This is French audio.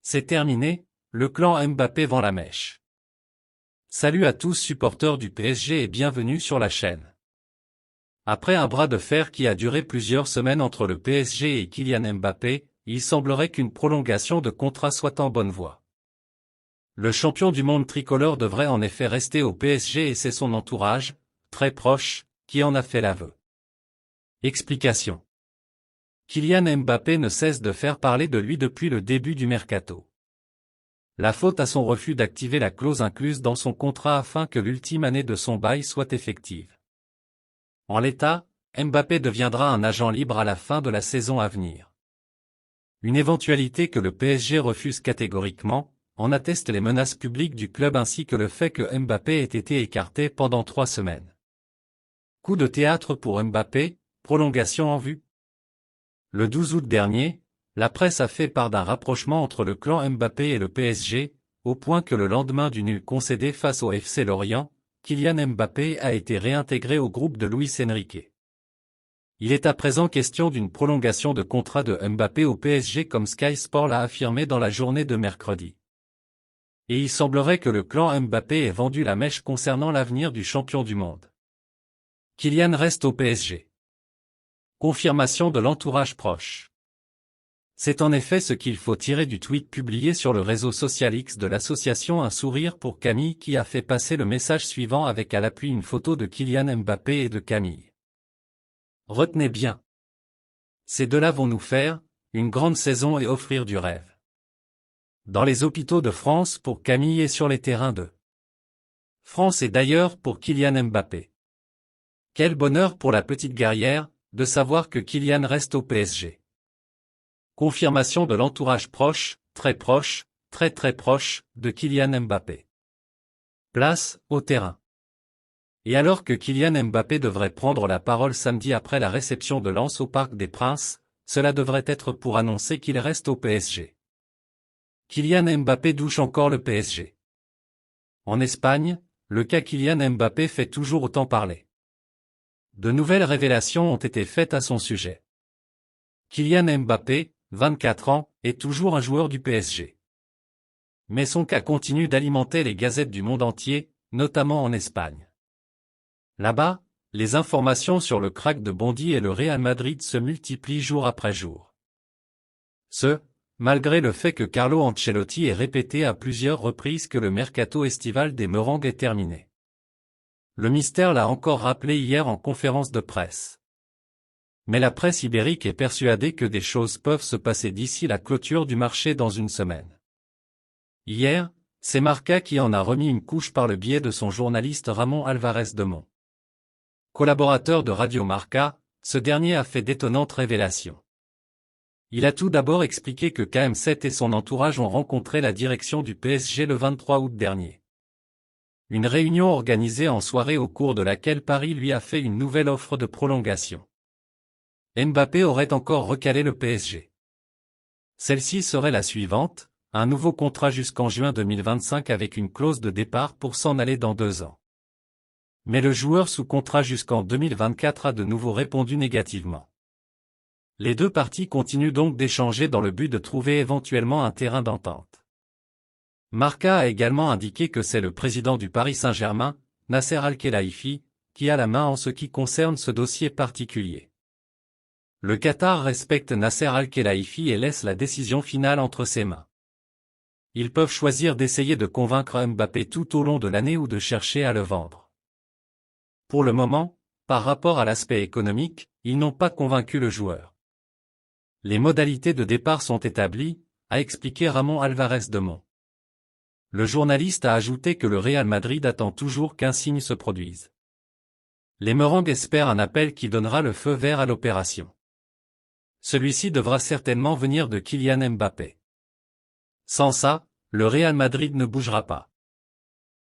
C'est terminé, le clan Mbappé vend la mèche. Salut à tous supporters du PSG et bienvenue sur la chaîne. Après un bras de fer qui a duré plusieurs semaines entre le PSG et Kylian Mbappé, il semblerait qu'une prolongation de contrat soit en bonne voie. Le champion du monde tricolore devrait en effet rester au PSG et c'est son entourage, très proche, qui en a fait l'aveu. Explication. Kylian Mbappé ne cesse de faire parler de lui depuis le début du mercato. La faute à son refus d'activer la clause incluse dans son contrat afin que l'ultime année de son bail soit effective. En l'état, Mbappé deviendra un agent libre à la fin de la saison à venir. Une éventualité que le PSG refuse catégoriquement, en attestent les menaces publiques du club ainsi que le fait que Mbappé ait été écarté pendant 3 semaines. Coup de théâtre pour Mbappé, prolongation en vue. Le 12 août dernier, la presse a fait part d'un rapprochement entre le clan Mbappé et le PSG, au point que le lendemain du nul concédé face au FC Lorient, Kylian Mbappé a été réintégré au groupe de Luis Enrique. Il est à présent question d'une prolongation de contrat de Mbappé au PSG comme Sky Sport l'a affirmé dans la journée de mercredi. Et il semblerait que le clan Mbappé ait vendu la mèche concernant l'avenir du champion du monde. Kylian reste au PSG. Confirmation de l'entourage proche. C'est en effet ce qu'il faut tirer du tweet publié sur le réseau social X de l'association Un Sourire pour Camille qui a fait passer le message suivant avec à l'appui une photo de Kylian Mbappé et de Camille. Retenez bien. Ces deux-là vont nous faire une grande saison et offrir du rêve. Dans les hôpitaux de France pour Camille et sur les terrains de France et d'ailleurs pour Kylian Mbappé. Quel bonheur pour la petite guerrière de savoir que Kylian reste au PSG. Confirmation de l'entourage proche, très proche de Kylian Mbappé. Place au terrain. Et alors que Kylian Mbappé devrait prendre la parole samedi après la réception de Lens au Parc des Princes, cela devrait être pour annoncer qu'il reste au PSG. Kylian Mbappé douche encore le PSG. En Espagne, le cas Kylian Mbappé fait toujours autant parler. De nouvelles révélations ont été faites à son sujet. Kylian Mbappé, 24 ans, est toujours un joueur du PSG. Mais son cas continue d'alimenter les gazettes du monde entier, notamment en Espagne. Là-bas, les informations sur le crack de Bondy et le Real Madrid se multiplient jour après jour. Malgré le fait que Carlo Ancelotti ait répété à plusieurs reprises que le mercato estival des Merengues est terminé. Le mystère l'a encore rappelé hier en conférence de presse. Mais la presse ibérique est persuadée que des choses peuvent se passer d'ici la clôture du marché dans une semaine. Hier, c'est Marca qui en a remis une couche par le biais de son journaliste Ramon Alvarez de Mon. Collaborateur de Radio Marca, ce dernier a fait d'étonnantes révélations. Il a tout d'abord expliqué que KM7 et son entourage ont rencontré la direction du PSG le 23 août dernier. Une réunion organisée en soirée au cours de laquelle Paris lui a fait une nouvelle offre de prolongation. Mbappé aurait encore recalé le PSG. Celle-ci serait la suivante, un nouveau contrat jusqu'en juin 2025 avec une clause de départ pour s'en aller dans 2 ans. Mais le joueur sous contrat jusqu'en 2024 a de nouveau répondu négativement. Les deux parties continuent donc d'échanger dans le but de trouver éventuellement un terrain d'entente. Marca a également indiqué que c'est le président du Paris Saint-Germain, Nasser Al-Khelaifi, qui a la main en ce qui concerne ce dossier particulier. Le Qatar respecte Nasser Al-Khelaifi et laisse la décision finale entre ses mains. Ils peuvent choisir d'essayer de convaincre Mbappé tout au long de l'année ou de chercher à le vendre. Pour le moment, par rapport à l'aspect économique, ils n'ont pas convaincu le joueur. Les modalités de départ sont établies, a expliqué Ramon Alvarez de Mon. Le journaliste a ajouté que le Real Madrid attend toujours qu'un signe se produise. Les Merengues espèrent un appel qui donnera le feu vert à l'opération. Celui-ci devra certainement venir de Kylian Mbappé. Sans ça, le Real Madrid ne bougera pas.